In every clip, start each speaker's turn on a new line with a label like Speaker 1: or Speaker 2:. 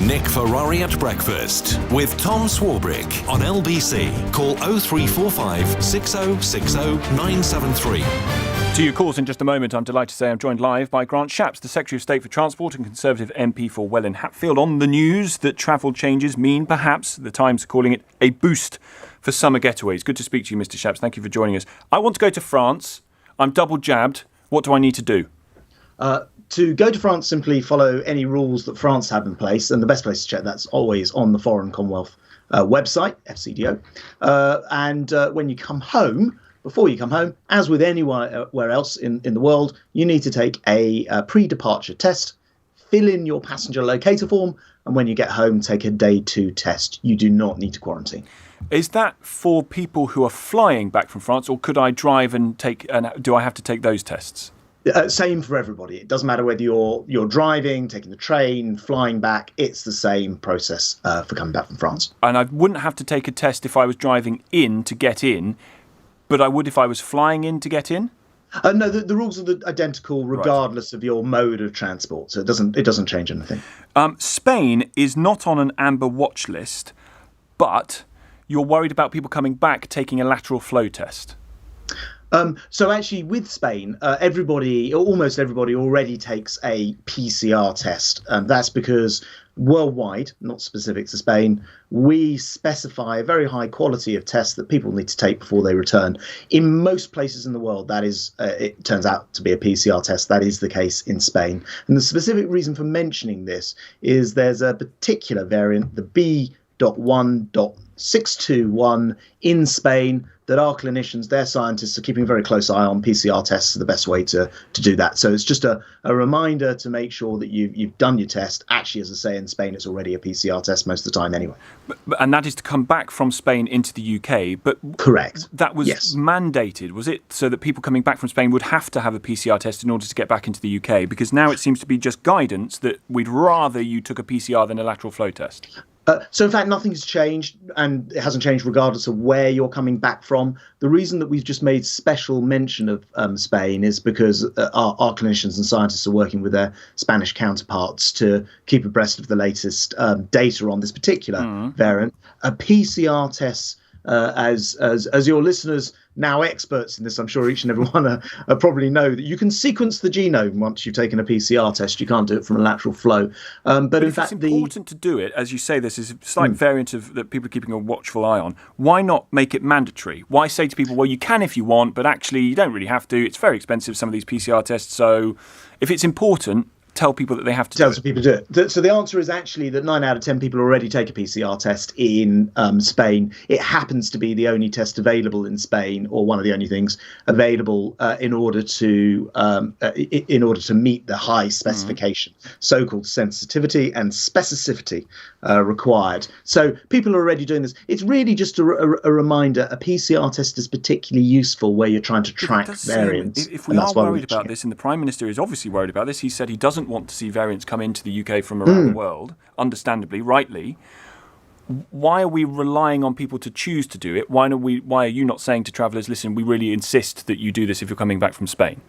Speaker 1: Nick Ferrari at Breakfast with Tom Swarbrick on LBC. Call 0345 6060 973.
Speaker 2: To your calls in just a moment. I'm delighted to say I'm joined live by Grant Shapps, the Secretary of State for Transport and Conservative MP for Welwyn Hatfield, on the news that travel changes mean perhaps, the Times are calling it, a boost for summer getaways. Good to speak to you, Mr. Shapps. Thank you for joining us. I want to go to France. I'm double jabbed. What do I need to do?
Speaker 3: To go to France, simply follow any rules that France have in place. And the best place to check that's always on the Foreign Commonwealth website, FCDO. And when you come home, before you come home, as with anywhere else in the world, you need to take a pre-departure test, fill in your passenger locator form, and when you get home, take a day 2 test. You do not need to quarantine.
Speaker 2: Is that for people who are flying back from France, or could I drive and do I have to take those tests?
Speaker 3: Same for everybody. It doesn't matter whether you're driving, taking the train, flying back. It's the same process for coming back from France.
Speaker 2: And I wouldn't have to take a test if I was driving in to get in, but I would if I was flying in to get in?
Speaker 3: No, the rules are identical regardless of your mode of transport. So it doesn't change anything.
Speaker 2: Spain is not on an amber watch list, but you're worried about people coming back taking a lateral flow test.
Speaker 3: So actually, with Spain, almost everybody already takes a PCR test. That's because worldwide, not specific to Spain, we specify a very high quality of tests that people need to take before they return. In most places in the world, that is, it turns out to be a PCR test. That is the case in Spain. And the specific reason for mentioning this is there's a particular variant, the B.1.621 in Spain, that our clinicians, their scientists, are keeping a very close eye on. PCR tests are the best way to do that. So it's just a reminder to make sure that you've done your test. Actually, as I say, in Spain, it's already a PCR test most of the time anyway.
Speaker 2: And that is to come back from Spain into the UK. But
Speaker 3: correct.
Speaker 2: That was mandated, was it? So that people coming back from Spain would have to have a PCR test in order to get back into the UK? Because now it seems to be just guidance that we'd rather you took a PCR than a lateral flow test.
Speaker 3: So, in fact, nothing's changed, and it hasn't changed regardless of where you're coming back from. The reason that we've just made special mention of Spain is because our clinicians and scientists are working with their Spanish counterparts to keep abreast of the latest data on this particular variant. PCR tests, as your listeners, now experts in this, I'm sure each and every one probably know that you can sequence the genome once you've taken a PCR test. You can't do it from a lateral flow. But in fact,
Speaker 2: it's important to do it, as you say, this is a slight variant of that people are keeping a watchful eye on. Why not make it mandatory? Why say to people, well, you can if you want, but actually you don't really have to. It's very expensive, some of these PCR tests. So if it's important, tell people that they have to do it.
Speaker 3: People do it. So the answer is actually that 9 out of 10 people already take a PCR test in Spain. It happens to be the only test available in Spain, or one of the only things available in order to meet the high specification, so-called sensitivity and specificity required. So people are already doing this. It's really just a reminder. A PCR test is particularly useful where you're trying to track variants.
Speaker 2: If we are worried about this, and the Prime Minister is obviously worried about this, he said he doesn't want to see variants come into the UK from around the world, understandably, rightly. Why are we relying on people to choose to do it? Why are you not saying to travellers, listen, we really insist that you do this if you're coming back from Spain?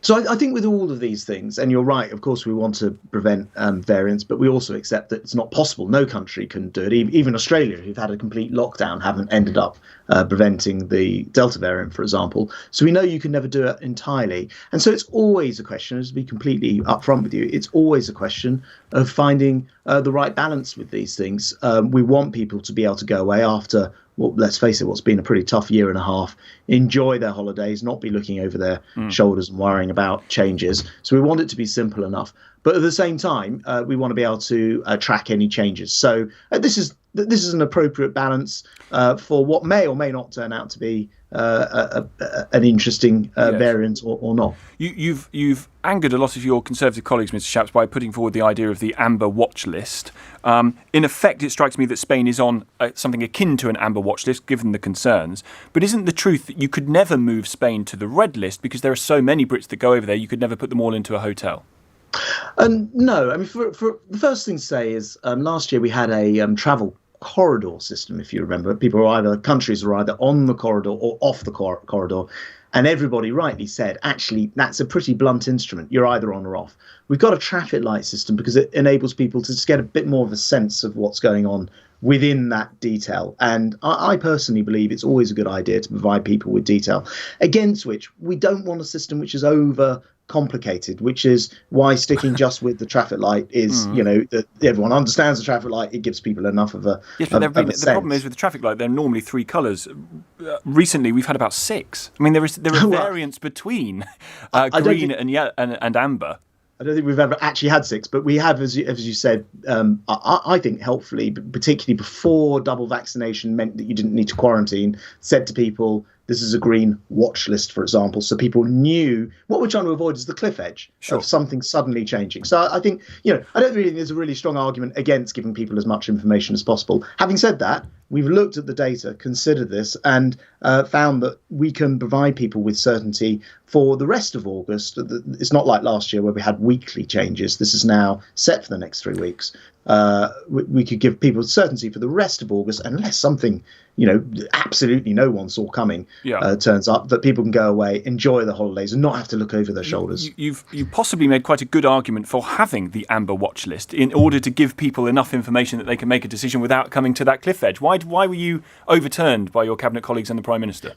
Speaker 3: So I think with all of these things, and you're right, of course, we want to prevent variants, but we also accept that it's not possible. No country can do it. Even Australia, who've had a complete lockdown, haven't ended up preventing the Delta variant, for example. So we know you can never do it entirely. And so it's always a question, to be completely upfront with you, it's always a question of finding the right balance with these things. We want people to be able to go away after, well, let's face it, what's been a pretty tough year and a half, enjoy their holidays, not be looking over their shoulders and worrying about changes. So we want it to be simple enough. But at the same time, we want to be able to track any changes. So this is an appropriate balance for what may or may not turn out to be an interesting variant or not.
Speaker 2: You've angered a lot of your Conservative colleagues, Mr. Shapps, by putting forward the idea of the amber watch list. In effect, it strikes me that Spain is on something akin to an amber watch list, given the concerns. But isn't the truth that you could never move Spain to the red list because there are so many Brits that go over there, you could never put them all into a hotel?
Speaker 3: No, I mean, for the first thing to say is last year we had a travel corridor system, if you remember. Countries were either on the corridor or off the corridor. And everybody rightly said, actually, that's a pretty blunt instrument. You're either on or off. We've got a traffic light system because it enables people to just get a bit more of a sense of what's going on within that detail. And I personally believe it's always a good idea to provide people with detail, against which we don't want a system which is over complicated, which is why sticking just with the traffic light is, that everyone understands the traffic light. It gives people enough of a,
Speaker 2: yes, but the problem is with the traffic light, there are normally 3 colours. Recently, we've had about 6. I mean, there are variants between green and amber.
Speaker 3: I don't think we've ever actually had 6, but we have, as you said, I think helpfully, particularly before double vaccination meant that you didn't need to quarantine, said to people, this is a green watch list, for example, so people knew. What we're trying to avoid is the cliff edge of something suddenly changing. So I think, I don't really think there's a really strong argument against giving people as much information as possible. Having said that, we've looked at the data, considered this, and found that we can provide people with certainty for the rest of August. It's not like last year where we had weekly changes. This is now set for the next 3 weeks. We could give people certainty for the rest of August, unless something, absolutely no one saw coming turns up, that people can go away, enjoy the holidays, and not have to look over their shoulders.
Speaker 2: You've possibly made quite a good argument for having the amber watch list in order to give people enough information that they can make a decision without coming to that cliff edge. Why were you overturned by your cabinet colleagues and the Prime Minister?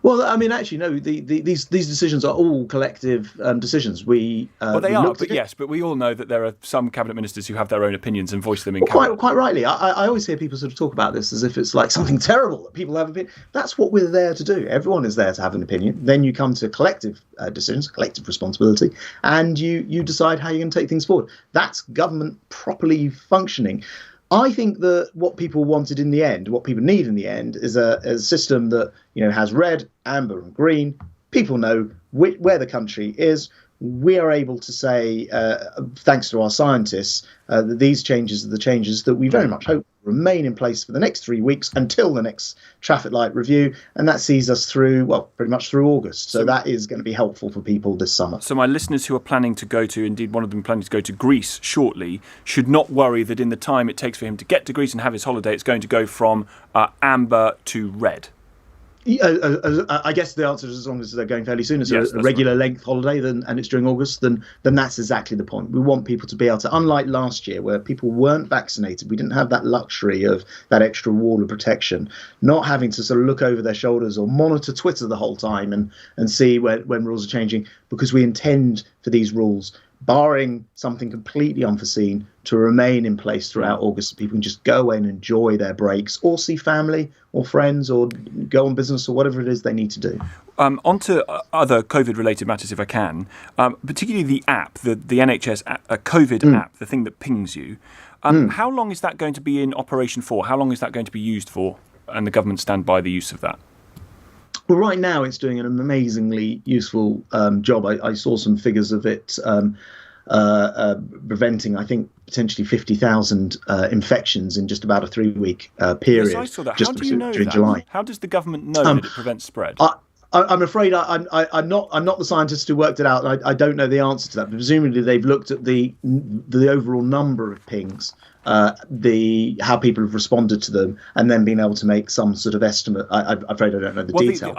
Speaker 3: Well, I mean, actually, no. These decisions are all collective decisions. They are. But yes,
Speaker 2: but we all know that there are some cabinet ministers who have their own opinions and voice them in cabinet.
Speaker 3: Quite rightly. I always hear people sort of talk about this as if it's like something terrible that people have an opinion. That's what we're there to do. Everyone is there to have an opinion. Then you come to collective decisions, collective responsibility, and you decide how you're going to take things forward. That's government properly functioning. I think that what people wanted in the end, what people need in the end, is a system that has red, amber, and green. People know where the country is. We are able to say, thanks to our scientists, that these changes are the changes that we very much hope remain in place for the next 3 weeks until the next traffic light review, and that sees us through, pretty much through August. So that is going to be helpful for people this summer.
Speaker 2: So my listeners who are planning to go to, indeed one of them planning to go to Greece shortly, should not worry that in the time it takes for him to get to Greece and have his holiday, it's going to go from amber to red.
Speaker 3: I guess the answer is, as long as they're going fairly soon, it's a regular length holiday, and it's during August, then that's exactly the point. We want people to be able to, unlike last year where people weren't vaccinated, we didn't have that luxury of that extra wall of protection, not having to sort of look over their shoulders or monitor Twitter the whole time and see when rules are changing, because we intend for these rules, barring something completely unforeseen, to remain in place throughout August, so people can just go away and enjoy their breaks, or see family or friends, or go on business, or whatever it is they need to do.
Speaker 2: On to other COVID-related matters, if I can, particularly the app, the NHS COVID app, the thing that pings you. How long is that going to be in operation for? How long is that going to be used for? And the government stand by the use of that?
Speaker 3: Well, right now it's doing an amazingly useful job. I saw some figures of it preventing, I think, potentially 50,000 infections in just about a 3-week period.
Speaker 2: Yes, I saw that.
Speaker 3: Just
Speaker 2: how do you know
Speaker 3: during
Speaker 2: that?
Speaker 3: July.
Speaker 2: How does the government know that it prevents spread?
Speaker 3: I'm afraid I'm not the scientist who worked it out. I don't know the answer to that. But presumably they've looked at the overall number of pings, how people have responded to them, and then been able to make some sort of estimate. I'm afraid I don't know the detail.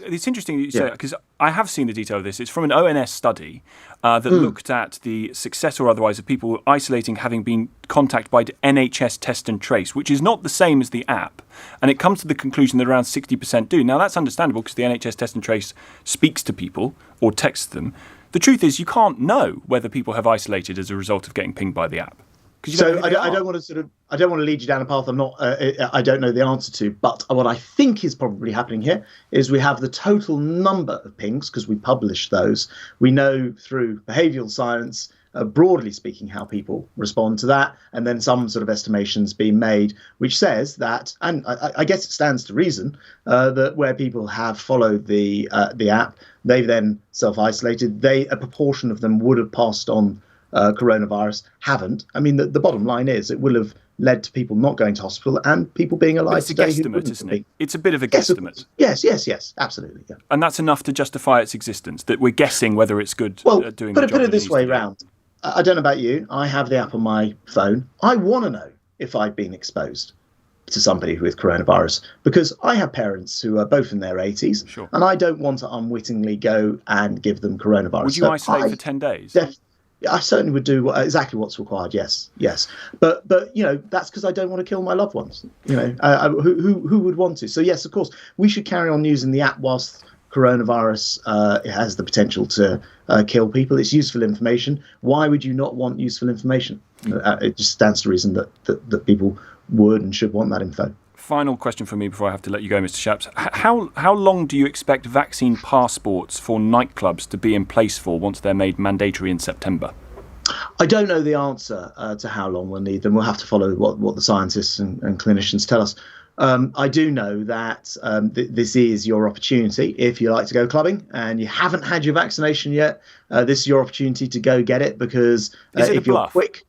Speaker 2: It's interesting that you say that, because I have seen the detail of this. It's from an ONS study that looked at the success or otherwise of people isolating having been contacted by NHS Test and Trace, which is not the same as the app. And it comes to the conclusion that around 60% do. Now, that's understandable because the NHS Test and Trace speaks to people or texts them. The truth is, you can't know whether people have isolated as a result of getting pinged by the app.
Speaker 3: So I don't want to lead you down a path I don't know the answer to. But what I think is probably happening here is we have the total number of pings, because we publish those. We know through behavioural science, broadly speaking, how people respond to that, and then some sort of estimations being made, which says that, and I guess it stands to reason, that where people have followed the app, they've then self-isolated. A proportion of them would have passed on coronavirus, haven't. I mean, the bottom line is it will have led to people not going to hospital and people being alive today.
Speaker 2: It's a guesstimate, isn't it? It's a bit of a guesstimate.
Speaker 3: Yes, absolutely. Yeah.
Speaker 2: And that's enough to justify its existence, that we're guessing whether it's good at doing the job.
Speaker 3: Put it this way round. I don't know about you. I have the app on my phone. I want to know if I've been exposed. to somebody with coronavirus, because I have parents who are both in their 80s,
Speaker 2: Sure.
Speaker 3: and I don't want to unwittingly go and give them coronavirus.
Speaker 2: Would you isolate for 10 days?
Speaker 3: I certainly would do exactly what's required. Yes. But that's because I don't want to kill my loved ones. Who would want to? So yes, of course, we should carry on using the app whilst coronavirus it has the potential to kill people. It's useful information. Why would you not want useful information? It just stands to reason that people would and should want that info.
Speaker 2: Final question for me before I have to let you go, Mr. Shapps. How long do you expect vaccine passports for nightclubs to be in place for once they're made mandatory in September?
Speaker 3: I don't know the answer to how long we'll need them. We'll have to follow what the scientists and clinicians tell us. I do know that this is your opportunity. If you like to go clubbing and you haven't had your vaccination yet, this is your opportunity to go get it, because if you're quick.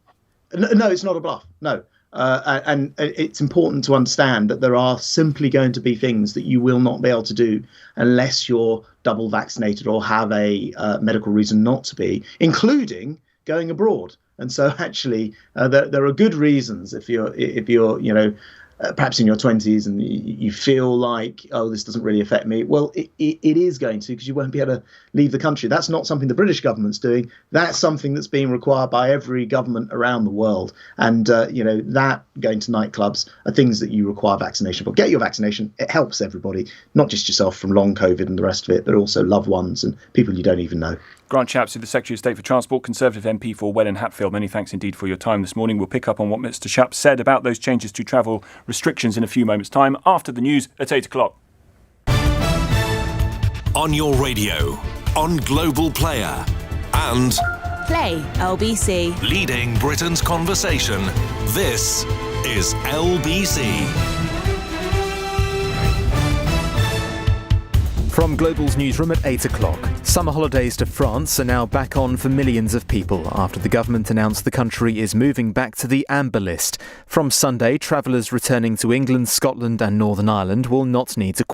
Speaker 3: No, it's not a bluff. No. And it's important to understand that there are simply going to be things that you will not be able to do unless you're double vaccinated or have a medical reason not to be, including going abroad. And so actually there are good reasons if you're perhaps in your 20s and you feel like, oh, this doesn't really affect me. Well, it is going to, because you won't be able to leave the country. That's not something the British government's doing. That's something that's being required by every government around the world. And, that going to nightclubs are things that you require vaccination for. Get your vaccination. It helps everybody, not just yourself from long COVID and the rest of it, but also loved ones and people you don't even know.
Speaker 2: Grant Shapps, the Secretary of State for Transport, Conservative MP for Welwyn Hatfield. Many thanks indeed for your time this morning. We'll pick up on what Mr. Shapps said about those changes to travel restrictions in a few moments' time after the news at 8 o'clock.
Speaker 1: On your radio, on Global Player, and
Speaker 4: Play LBC.
Speaker 1: leading Britain's conversation. This is LBC.
Speaker 5: From Global's newsroom at 8 o'clock. Summer holidays to France are now back on for millions of people after the government announced the country is moving back to the amber list. From Sunday, travellers returning to England, Scotland and Northern Ireland will not need to